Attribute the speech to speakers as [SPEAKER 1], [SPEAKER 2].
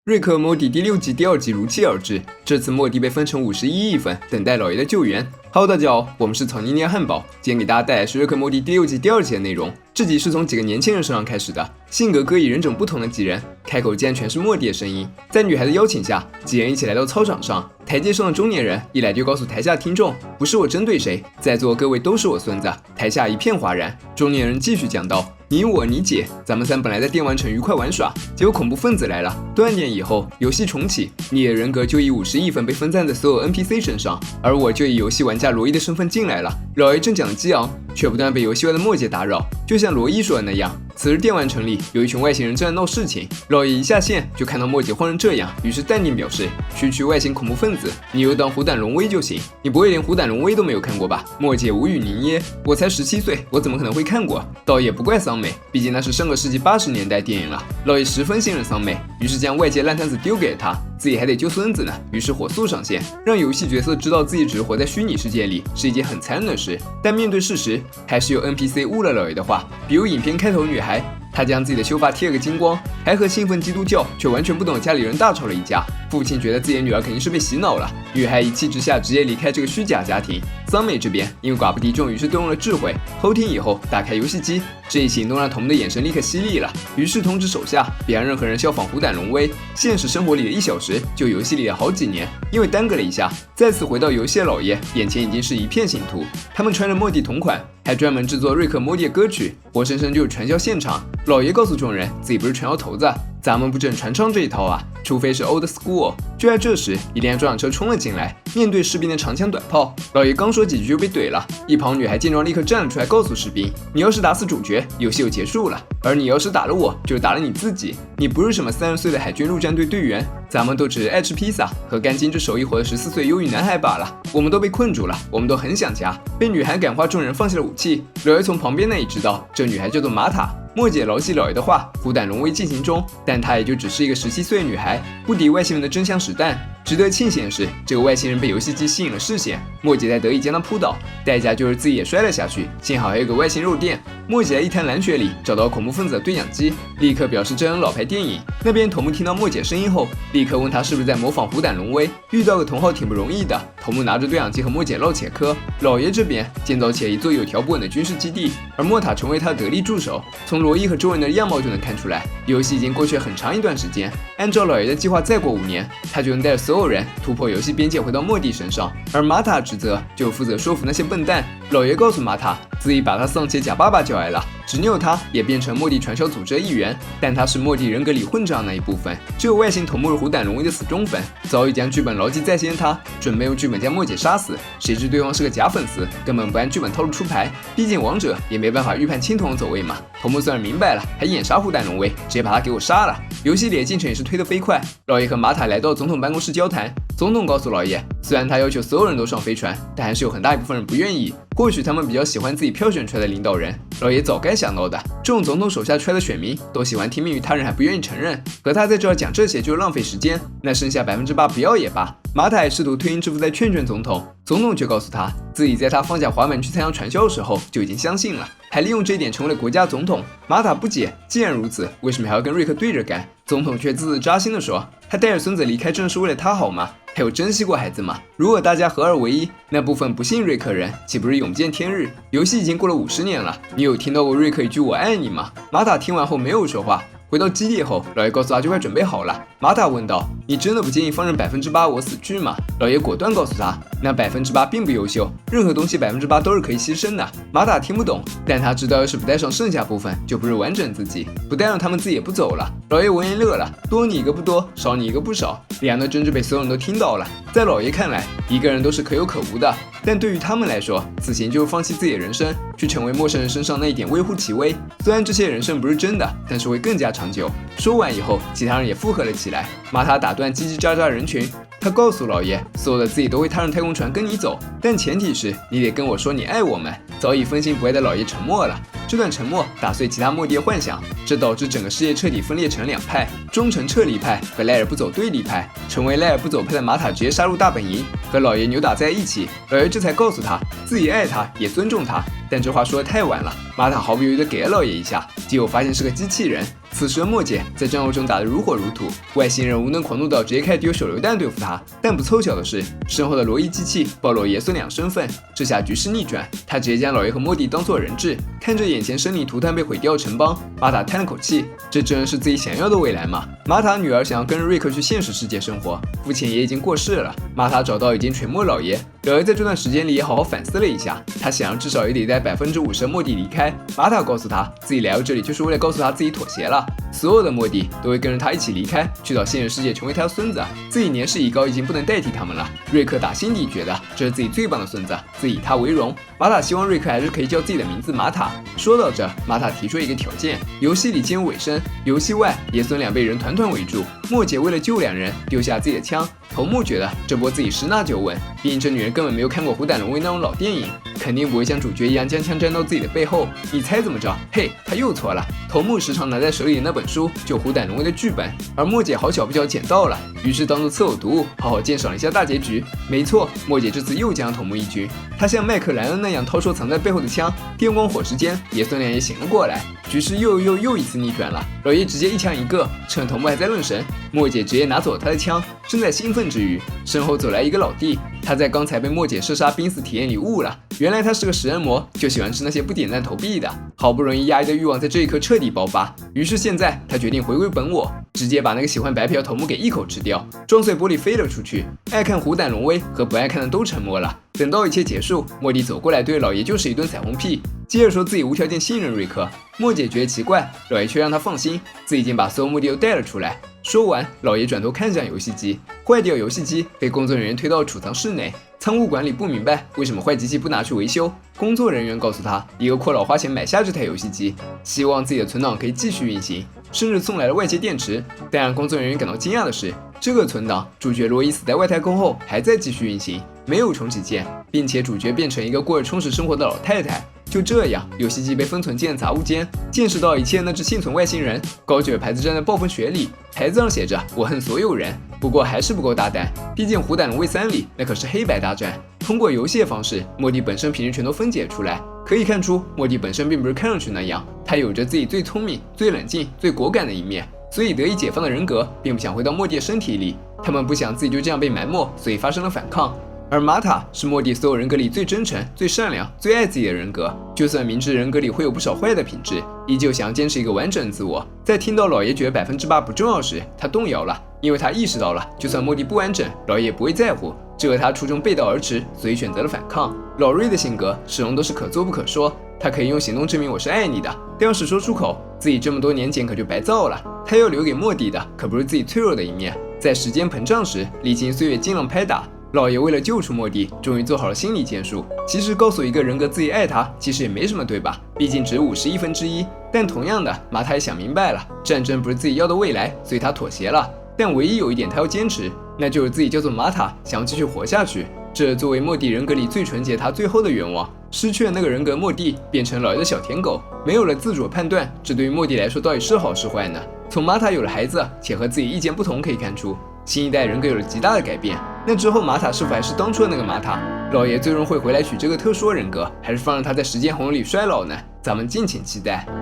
[SPEAKER 1] 瑞克和莫蒂第6季第2集如期而至，这次莫蒂被分成51亿份，等待老爷的救援。Hello， 大家好，我们是草泥捏汉堡，今天给大家带来是瑞克莫蒂第6季第2集的内容。这集是从几个年轻人身上开始的，性格各异、人种不同的几人，开口竟然全是莫蒂的声音。在女孩的邀请下，几人一起来到操场上，台阶上的中年人一来就告诉台下听众，不是我针对谁，在座各位都是我孙子。台下一片哗然。中年人继续讲道。你我你姐，咱们3本来在电玩城愉快玩耍，结果恐怖分子来了。断电以后，游戏重启，你的人格就以50亿份被分散在所有 NPC 身上，而我就以游戏玩家罗伊的身份进来了。老爷正讲得激昂，却不断被游戏外的莫姐打扰，就像罗伊说的那样。此时电玩城里有一群外星人正在闹事情，老爷一下线就看到莫姐慌成这样，于是淡定表示：区外星恐怖分子，你就当虎胆龙威就行，你不会连虎胆龙威都没有看过吧？莫姐无语凝噎，我才17岁，我怎么可能会看过？倒也不怪桑美，毕竟那是上个世纪80年代电影了。老爷十分信任桑美，于是将外界烂摊子丢给了他，自己还得救孙子呢，于是火速上线，让游戏角色知道自己只是活在虚拟世界里是一件很残忍的事。但面对事实，还是有 NPC 误了老爷的话，比如影片开头女孩，她将自己的秀发贴了个精光，还和兴奋基督教却完全不懂的家里人大吵了一架。父亲觉得自己的女儿肯定是被洗脑了，女孩一气之下直接离开这个虚假家庭。桑美这边因为寡不敌众，于是动用了智慧，偷听以后打开游戏机，这一行动让童木的眼神立刻犀利了，于是通知手下别让任何人效仿虎胆龙威。现实生活里的1小时，就游戏里的好几年。因为耽搁了一下，再次回到游戏的老爷眼前已经是一片信徒，他们穿着莫蒂同款，还专门制作瑞克莫蒂的歌曲，活生生就是传销现场。老爷告诉众人，自己不是传销头子，咱们不整传唱这一套啊，除非是 old school。就在这时，一辆装甲车冲了进来，面对士兵的长枪短炮，老爷刚说几句就被怼了。一旁女孩见状立刻站了出来，告诉士兵，你要是打死主角，游戏就结束了，而你要是打了我，就打了你自己。你不是什么30岁的海军陆战队队员，咱们都只是爱吃披萨和干精致手艺活的14岁忧郁男孩罢了。我们都被困住了，我们都很想家。被女孩感化，众人放下了武器。老爷从旁边那里知道，这女孩叫做玛塔。莫姐牢记老爷的话，虎胆龙威进行中，但她也就只是一个17岁的女孩，不敌外星人的真枪实弹。值得庆幸的是，这个外星人被游戏机吸引了视线，莫姐才得以将他扑倒，代价就是自己也摔了下去，幸好还有个外星肉垫。莫姐在一滩蓝血里找到恐怖分子的对讲机，立刻表示这很老牌电影。那边头目听到莫姐声音后，立刻问她是不是在模仿虎胆龙威，遇到个同好挺不容易的。头目拿着对讲机和莫姐唠起了嗑。老爷这边建造起了一座有条不紊的军事基地，而莫塔成为他的得力助手。从罗伊和周人的样貌就能看出来，游戏已经过去了很长一段时间。按照老爷的计划，再过5年，他就能带着所有人突破游戏边界回到莫蒂身上，而玛塔职责就负责说服那些笨蛋。老爷告诉玛塔，自己把他丧妻假爸爸叫来了，执拗他也变成莫蒂传销组织的一员，但他是莫蒂人格里混账那一部分。只有外星头目是虎胆龙威的死忠粉，早已将剧本牢记在心的他，准备用剧本将莫姐杀死，谁知对方是个假粉丝，根本不按剧本套路出牌。毕竟王者也没办法预判青铜的走位嘛。头目算是明白了，还眼杀虎胆龙威，直接把他给我杀了。游戏里的进程也是推得飞快，老爷和玛塔来到总统办公室交谈。总统告诉老爷，虽然他要求所有人都上飞船，但还是有很大一部分人不愿意，或许他们比较喜欢自己票选出来的领导人。老爷早该想到的，这种总统手下出来的选民都喜欢听命于他人还不愿意承认，和他在这儿讲这些就是浪费时间，那剩下8%不要也罢。玛塔也试图推因之父再劝总统，总统却告诉他自己在他放下滑板去参加传销的时候就已经相信了，还利用这一点成为了国家总统。玛塔不解，既然如此，为什么还要跟瑞克对着干？总统却字字扎心地说，他带着孙子离开正是为了他好吗？还有珍惜过孩子吗？如果大家合二为一，那部分不信瑞克人岂不是永不见天日？游戏已经过了50年了，你有听到过瑞克一句我爱你吗？玛塔听完后没有说话。回到基地后，老爷告诉他就快准备好了。玛塔问道，你真的不介意放任8%我死去吗？老爷果断告诉他，那8%并不优秀，任何东西8%都是可以牺牲的。玛塔听不懂，但他知道要是不带上剩下部分，就不是完整自己，不带上他们自己也不走了。老爷闻言乐了，多你一个不多，少你一个不少，两的争执被所有人都听到了。在老爷看来，一个人都是可有可无的，但对于他们来说，此行就是放弃自己的人生，去成为陌生人身上那一点微乎其微。虽然这些人生不是真的，但是会更加长久。说完以后，其他人也附和了起来。玛塔打断叽叽喳喳的人群，他告诉老爷，所有的自己都会踏上太空船跟你走，但前提是你得跟我说你爱我们。早已分心不爱的老爷沉默了。这段沉默打碎其他莫蒂的幻想，这导致整个世界彻底分裂成2派：忠诚撤离派和赖尔不走对立派。成为赖尔不走派的玛塔直接杀入大本营，和老爷扭打在一起。老爷这才告诉他自己爱他，也尊重他，但这话说得太晚了。玛塔毫不犹豫地给了老爷一下，结果发现是个机器人，此时莫姐在战斗中打得如火如荼，外星人无能狂怒到直接开始丢手榴弹对付他。但不凑巧的是，身后的罗伊机器暴露爷孙俩身份，这下局势逆转，他直接将老爷和莫蒂当作人质。看着眼前生灵涂炭被毁掉的城邦，玛塔叹了口气，这真是自己想要的未来吗？玛塔女儿想要跟着瑞克去现实世界生活，父亲也已经过世了。玛塔找到已经垂暮老爷，老爷在这段时间里也好好反思了一下，他想要至少也得带50%的莫蒂离开。玛塔告诉他，自己来到这里就是为了告诉他自己妥协了，所有的莫蒂都会跟着他一起离开，去到现实世界成为他的孙子。自己年事已高，已经不能代替他们了。瑞克打心底觉得这是自己最棒的孙子，自己以他为荣。玛塔希望瑞克还是可以叫自己的名字玛塔。说到这，玛塔提出一个条件：游戏里进入尾声，游戏外爷孙俩被人团团围住，莫姐为了救两人丢下自己的枪。头目觉得这波自己十拿九稳，毕竟这女人根本没有看过《虎胆龙威》那种老电影，肯定不会像主角一样将枪粘到自己的背后。你猜怎么着？嘿，他又错了。头目时常拿在手里的那本书就《虎胆龙威》的剧本，而莫姐好巧不巧捡到了，于是当做侧偶读物，好好鉴赏了一下大结局。没错，莫姐这次又将头目一军，她像麦克莱恩那样掏出藏在背后的枪，电光火石间，爷孙俩也醒了过来，局势又一次逆转了。老爷直接一枪一个，趁头目还在愣神，莫姐直接拿走了他的枪。正在兴奋之余，身后走来一个老弟，他在刚才被莫姐射杀濒死体验里悟了，原来他是个食人魔，就喜欢吃那些不点赞投币的。好不容易压抑的欲望在这一刻彻底爆发，于是现在他决定回归本我，直接把那个喜欢白嫖头目给一口吃掉，撞碎玻璃飞了出去。爱看虎胆龙威和不爱看的都沉默了。等到一切结束，莫蒂走过来对老爷就是一顿彩虹屁，接着说自己无条件信任瑞克。莫姐觉得奇怪，老爷却让他放心，自己已经把所有目的都带了出来。说完，老爷转头看向游戏机，坏掉游戏机被工作人员推到储藏室内。仓库管理不明白为什么坏机器不拿去维修，工作人员告诉他，一个阔佬花钱买下这台游戏机，希望自己的存档可以继续运行，甚至送来了外接电池。但让工作人员感到惊讶的是，这个存档主角罗伊死在外太空后还在继续运行，没有重启键，并且主角变成一个过着充实生活的老太太。就这样，游戏机被封存进了杂物间，见识到一切那只幸存外星人高举着牌子站在暴风雪里，牌子上写着我恨所有人。不过还是不够大胆，毕竟《虎胆龙威3》里那可是黑白大战，通过游戏的方式，莫蒂本身平时全都分解出来。可以看出，莫蒂本身并不是看上去那样，他有着自己最聪明、最冷静、最果敢的一面，所以得以解放的人格并不想回到莫蒂的身体里，他们不想自己就这样被埋没，所以发生了反抗。而玛塔是莫蒂所有人格里最真诚、最善良、最爱自己的人格，就算明知人格里会有不少坏的品质，依旧想要坚持一个完整的自我。在听到老爷觉得8%不重要时，他动摇了，因为他意识到了，就算莫蒂不完整，老爷也不会在乎。这和他初衷背道而驰，所以选择了反抗。老瑞的性格始终都是可做不可说，他可以用行动证明我是爱你的，但要是说出口，自己这么多年前可就白造了。他要留给莫蒂的可不是自己脆弱的一面，在时间膨胀时，历经岁月尽量拍打。老爷为了救出莫蒂，终于做好了心理建树。其实告诉一个人格自己爱他，其实也没什么，对吧？毕竟只51%。但同样的，玛塔也想明白了，战争不是自己要的未来，所以他妥协了。但唯一有一点他要坚持，那就是自己叫做玛塔，想要继续活下去。这作为莫蒂人格里最纯洁他最后的愿望。失去了那个人格，莫蒂变成老爷的小舔狗，没有了自主判断，这对于莫蒂来说到底是好是坏呢？从玛塔有了孩子且和自己意见不同可以看出，新一代人格有了极大的改变。那之后玛塔是否还是当初的那个玛塔？老爷最终会回来取这个特殊人格，还是放任他在时间洪流里衰老呢？咱们敬请期待。